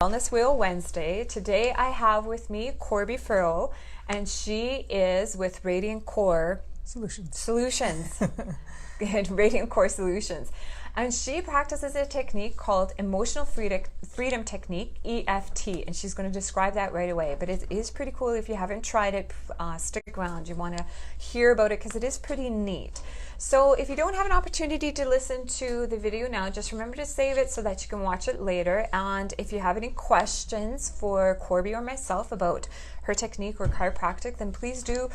Wellness Wheel Wednesday. Today I have with me Corby Furrow, and she is with Radiant Core Solutions. Radiant Core Solutions. And she practices a technique called Emotional Freedom Technique, EFT, and she's going to describe that right away. But it is pretty cool. If you haven't tried it, stick around. You want to hear about it because it is pretty neat. So if you don't have an opportunity to listen to the video now, just remember to save it so that you can watch it later. And if you have any questions for Corby or myself about her technique or chiropractic, then please do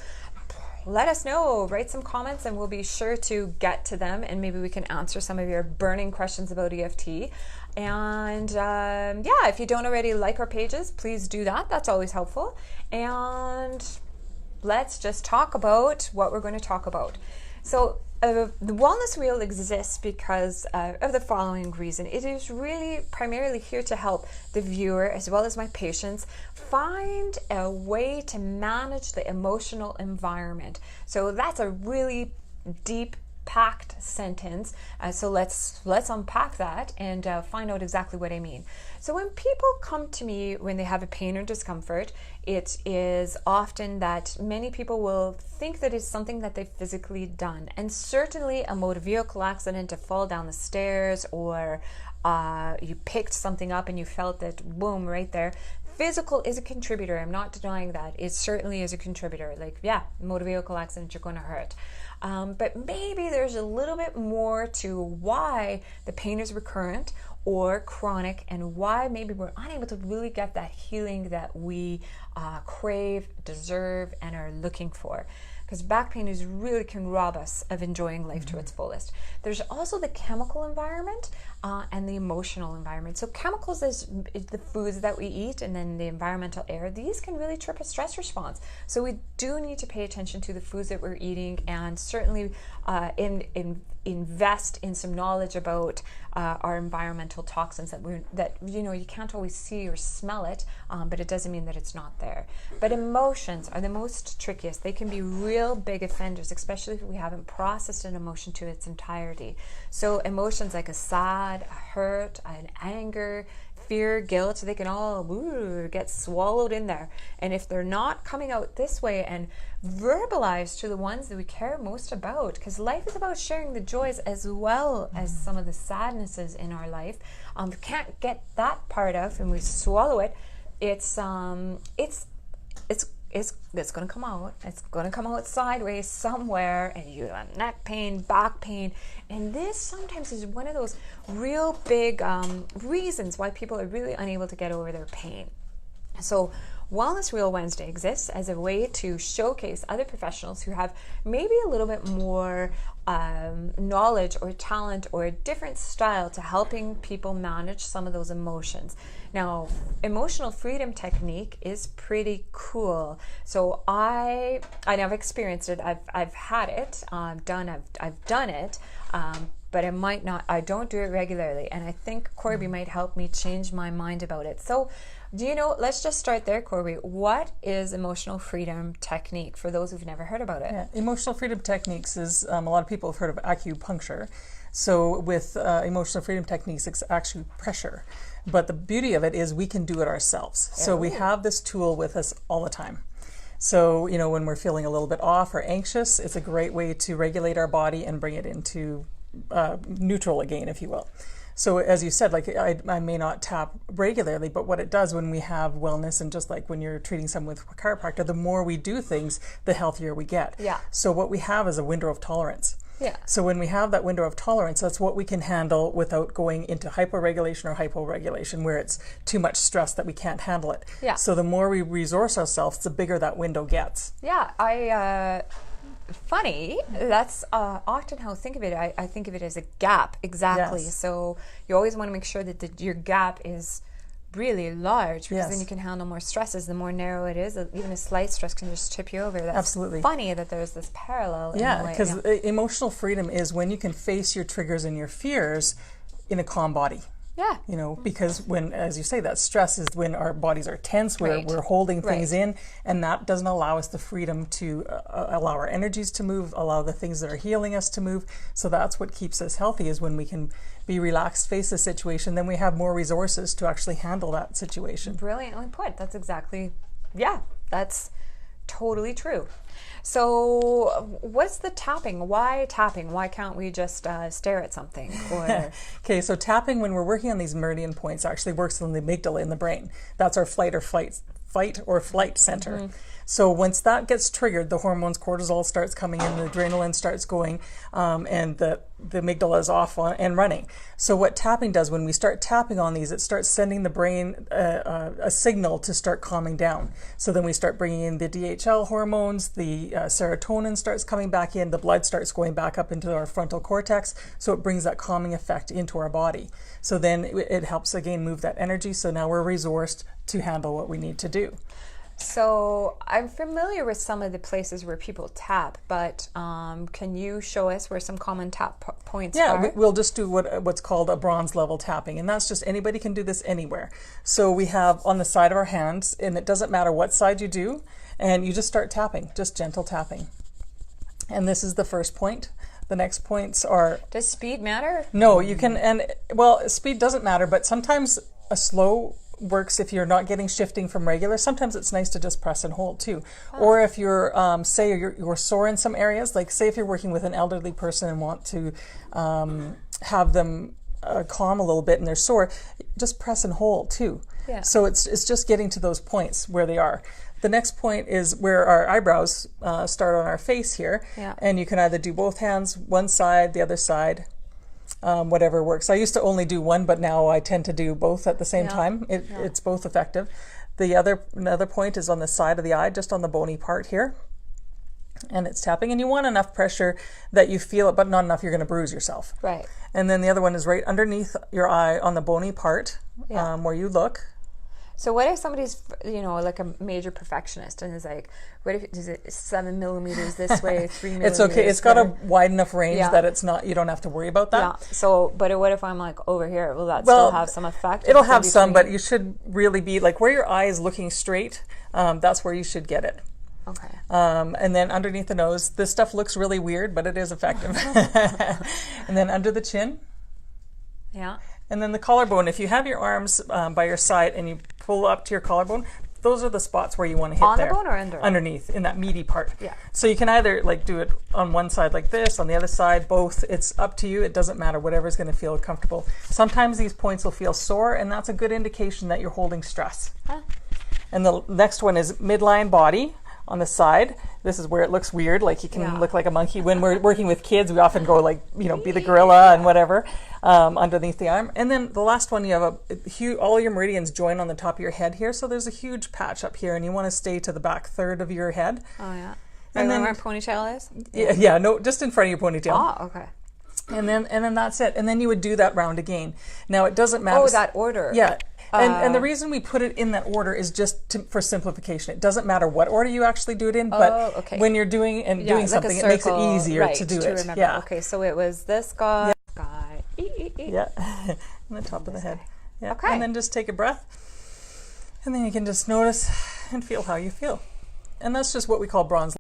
let us know. Write some comments and we'll be sure to get to them, and maybe we can answer some of your burning questions about EFT. And yeah, if you don't already like our pages, please do that. That's always helpful. And let's just talk about what we're going to talk about. So the Wellness Wheel exists because of the following reason. It is really primarily here to help the viewer as well as my patients find a way to manage the emotional environment. So that's a really deep packed sentence. So let's unpack that and find out exactly what I mean. So when people come to me when they have a pain or discomfort, it is often that many people will think that it's something that they've physically done. And certainly a motor vehicle accident, a fall down the stairs, or you picked something up and you felt that boom right there. Physical is a contributor. I'm not denying that. It certainly is a contributor. Like, yeah, motor vehicle accident, you're going to hurt. But maybe there's a little bit more to why the pain is recurrent or chronic, and why maybe we're unable to really get that healing that we crave, deserve, and are looking for. Because back pain really can rob us of enjoying life to its fullest. There's also the chemical environment and the emotional environment. So chemicals is the foods that we eat, and then the environmental air. These can really trip a stress response. So we do need to pay attention to the foods that we're eating, and certainly invest in some knowledge about our environmental toxins that you can't always see or smell it, but it doesn't mean that it's not there. But emotions are the most trickiest. They can be real big offenders, especially if we haven't processed an emotion to its entirety. So emotions like a sad, a hurt, an anger, fear, guilt, they can all get swallowed in there. And if they're not coming out this way and verbalized to the ones that we care most about, because life is about sharing the joys as well as some of the sadnesses in our life. We can't get that part of, and we swallow it. It's going to come out. It's going to come out sideways somewhere, and you have neck pain, back pain, and this sometimes is one of those real big reasons why people are really unable to get over their pain. So Wellness Wheel Wednesday exists as a way to showcase other professionals who have maybe a little bit more knowledge or talent or a different style to helping people manage some of those emotions. Now, emotional freedom technique is pretty cool. So I've experienced it. I've had it. I've done it. But I don't do it regularly. And I think Corby might help me change my mind about it. So let's just start there, Corby. What is emotional freedom technique for those who've never heard about it? Yeah, emotional freedom techniques is, a lot of people have heard of acupuncture. So with emotional freedom techniques, it's actually pressure. But the beauty of it is we can do it ourselves. So we have this tool with us all the time. So, when we're feeling a little bit off or anxious, it's a great way to regulate our body and bring it into neutral again, if you will. So as you said, like I may not tap regularly, but what it does when we have wellness, and just like when you're treating someone with a chiropractor, the more we do things, the healthier we get. Yeah. So what we have is a window of tolerance. Yeah. So when we have that window of tolerance, that's what we can handle without going into hyperregulation or hyporegulation, where it's too much stress that we can't handle it. Yeah. So the more we resource ourselves, the bigger that window gets. Yeah. Funny, that's often how I think of it. I think of it as a gap, exactly. Yes. So you always want to make sure that your gap is really large, because Yes. then you can handle more stresses. The more narrow it is, even a slight stress can just tip you over. That's Absolutely. Funny that there's this parallel. Yeah, because emotional freedom is when you can face your triggers and your fears in a calm body. Yeah. You know, because when, as you say, that stress is when our bodies are tense, we're holding things in, and that doesn't allow us the freedom to allow our energies to move, allow the things that are healing us to move. So that's what keeps us healthy, is when we can be relaxed, face the situation, then we have more resources to actually handle that situation. Brilliantly put. That's exactly, that's totally true. So what's the tapping? Why tapping? Why can't we just stare at something? Or Okay, so tapping, when we're working on these meridian points, actually works on the amygdala in the brain. That's our fight or flight center. So once that gets triggered, the hormones, cortisol starts coming in, the adrenaline starts going, and the amygdala is off and running. So what tapping does, when we start tapping on these, it starts sending the brain a signal to start calming down. So then we start bringing in the DHL hormones, the serotonin starts coming back in, the blood starts going back up into our frontal cortex, so it brings that calming effect into our body. So then it helps again move that energy, so now we're resourced to handle what we need to do. So I'm familiar with some of the places where people tap, but can you show us where some common tap points are? Yeah, we'll just do what's called a bronze level tapping, and that's just anybody can do this anywhere. So we have on the side of our hands, and it doesn't matter what side you do, and you just start tapping, just gentle tapping. And this is the first point. The next points are... Does speed matter? No, you can, and well, speed doesn't matter, but sometimes a slow works if you're not getting shifting from regular. Sometimes it's nice to just press and hold too. Or if you're, say you're sore in some areas, like say if you're working with an elderly person and want to have them calm a little bit and they're sore, just press and hold too. Yeah. So it's just getting to those points where they are. The next point is where our eyebrows start on our face here. Yeah. And you can either do both hands, one side, the other side. Whatever works. I used to only do one, but now I tend to do both at the same time. It's both effective. Another point is on the side of the eye, just on the bony part here. And it's tapping, and you want enough pressure that you feel it, but not enough you're going to bruise yourself. Right. And then the other one is right underneath your eye on the bony part, where you look. So what if somebody's, like a major perfectionist and is like, what if is it 7 millimeters this way, 3 millimeters? It's okay. It's got a wide enough range that it's not. You don't have to worry about that. Yeah. So, but what if I'm like over here? Will that still have some effect? It'll have some, but you should really be like where your eye is looking straight. That's where you should get it. Okay. And then underneath the nose, this stuff looks really weird, but it is effective. And then under the chin. Yeah. And then the collarbone, if you have your arms by your side and you pull up to your collarbone, those are the spots where you want to hit on there. On the bone or under? Underneath, in that meaty part. Yeah. So you can either like do it on one side like this, on the other side, both. It's up to you. It doesn't matter, whatever's going to feel comfortable. Sometimes these points will feel sore, and that's a good indication that you're holding stress. Huh. And the next one is midline body. On the side, this is where it looks weird, like you can look like a monkey. When we're working with kids, we often go like, be the gorilla and whatever, underneath the arm. And then the last one, you have all your meridians join on the top of your head here. So there's a huge patch up here, and you want to stay to the back third of your head. Oh, yeah. And then where ponytail is? No, just in front of your ponytail. Oh, okay. And then that's it. And then you would do that round again. Now it doesn't matter. Oh, that order. Yeah. And the reason we put it in that order is just for simplification. It doesn't matter what order you actually do it in, but when you're doing something, it makes it easier to do it. Remember. Yeah. Okay, so it was this guy. Yeah. On the top of the head. Yeah. Okay. And then just take a breath. And then you can just notice and feel how you feel. And that's just what we call bronze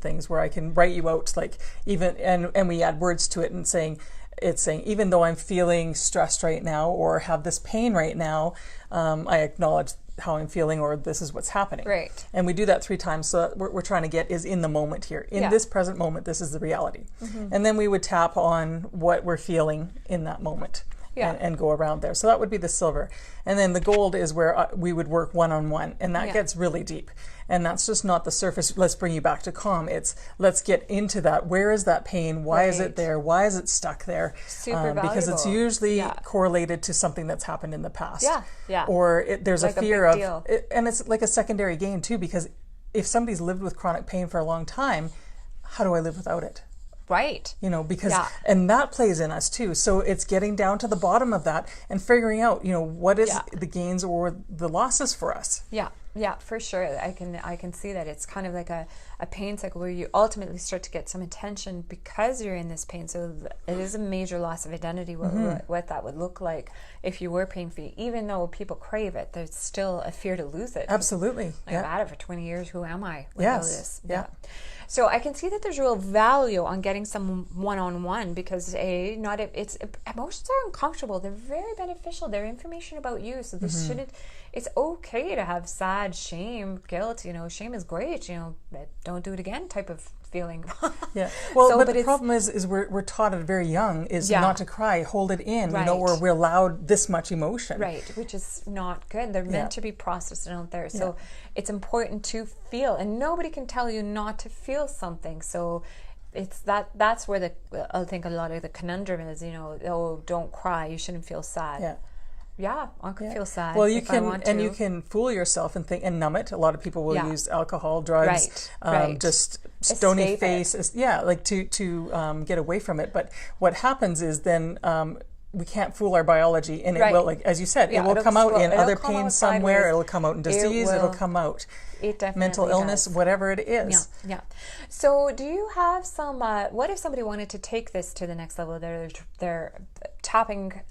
things, where I can write you out like even and we add words to it and saying even though I'm feeling stressed right now or have this pain right now, I acknowledge how I'm feeling, or this is what's happening. Right. And we do that 3 times. So what we're trying to get is in the moment here. In this present moment, this is the reality. Mm-hmm. And then we would tap on what we're feeling in that moment. And go around there. So that would be the silver. And then the gold is where we would work one-on-one, and that gets really deep. And that's just not the surface, let's bring you back to calm. It's let's get into that. Where is that pain? Why is it there? Why is it stuck there? Super valuable. Because it's usually correlated to something that's happened in the past. Yeah. Or there's like a fear a of, and it's like a secondary gain too, because if somebody's lived with chronic pain for a long time, how do I live without it? Right. Because, and that plays in us too. So it's getting down to the bottom of that and figuring out, what is the gains or the losses for us. Yeah, for sure. I can see that. It's kind of like a a pain cycle where you ultimately start to get some attention because you're in this pain. So it is a major loss of identity, what that would look like if you were pain-free. Even though people crave it, there's still a fear to lose it. Absolutely. I've had it for 20 years. Who am I with all this? Yeah. So I can see that there's real value on getting some one-on-one because emotions are uncomfortable. They're very beneficial. They're information about you. So this shouldn't. It's okay to have sad, shame, guilt. Shame is great. Don't do it again type of feeling. Yeah. Well, but the problem is we're taught at very young not to cry, hold it in. Right. Or we're allowed this much emotion. Right, which is not good. They're meant to be processed and out there. So it's important to feel, and nobody can tell you not to feel something. So it's that's where I think a lot of the conundrum is, don't cry, you shouldn't feel sad. Yeah, I could feel sad. Well, you can fool yourself and think and numb it. A lot of people will use alcohol, drugs, just stony face, to get away from it. But what happens is then we can't fool our biology, and it will, like as you said, it will come out in other pain somewhere. It'll come out in disease. It'll come out mental illness, whatever it is. Yeah. So, do you have some? What if somebody wanted to take this to the next level? They're tapping.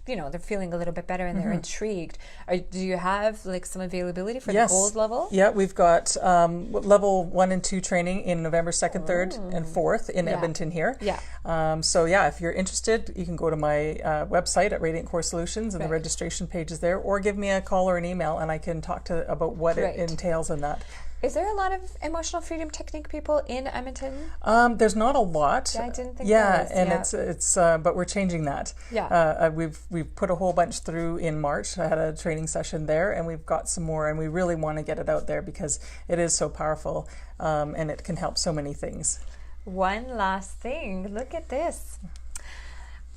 They're feeling a little bit better and they're intrigued. Do you have some availability for the gold level? Yeah, we've got level 1 and 2 training in November 2nd, 3rd, and 4th in Edmonton here. Yeah. If you're interested, you can go to my website at Radiant Core Solutions, and the registration page is there, or give me a call or an email and I can talk about what it entails in that. Is there a lot of emotional freedom technique people in Edmonton? There's not a lot. Yeah, I didn't think there was. And it's but we're changing that. Yeah. We've put a whole bunch through in March. I had a training session there, and we've got some more, and we really want to get it out there because it is so powerful, and it can help so many things. One last thing. Look at this.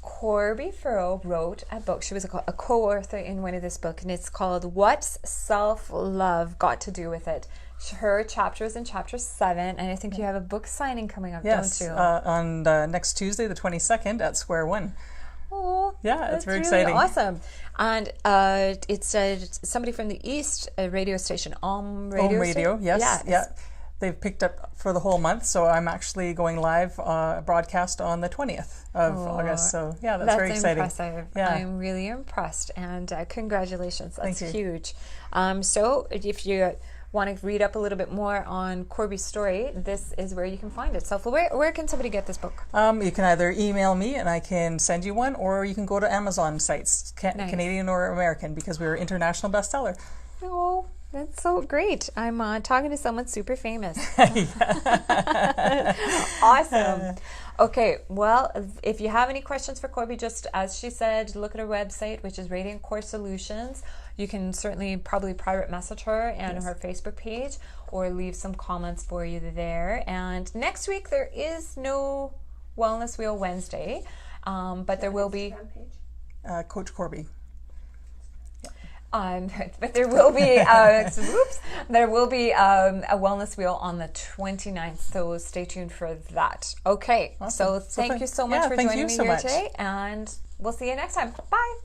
Corby Furrow wrote a book. She was a co-author in one of this book, and it's called What's Self-Love Got to Do with It? Her chapter is in chapter 7, and I think you have a book signing coming up, don't you? On next Tuesday, the 22nd, at Square One. Oh, yeah, it's very really exciting. Awesome. And it's somebody from the East, a radio station, Radio. Yes. Yeah. They've picked up for the whole month, so I'm actually going live broadcast on the 20th of August. So that's very exciting. Impressive. Yeah. I'm really impressed, and congratulations. That's Thank you. Huge. So if you want to read up a little bit more on Corby's story, this is where you can find it. So where can somebody get this book? You can either email me and I can send you one, or you can go to Amazon sites, Canadian or American, because we're an international bestseller. Oh, that's so great. I'm talking to someone super famous. Awesome. Okay, well, if you have any questions for Corby, just as she said, look at her website, which is Radiant Core Solutions. You can certainly probably private message her and her Facebook page, or leave some comments for you there. And next week there is no Wellness Wheel Wednesday, but there will be Coach Corby. But there will be there will be a wellness wheel on the 29th, so stay tuned for that. Okay, awesome. So thank you so much for joining me here today, and we'll see you next time. Bye.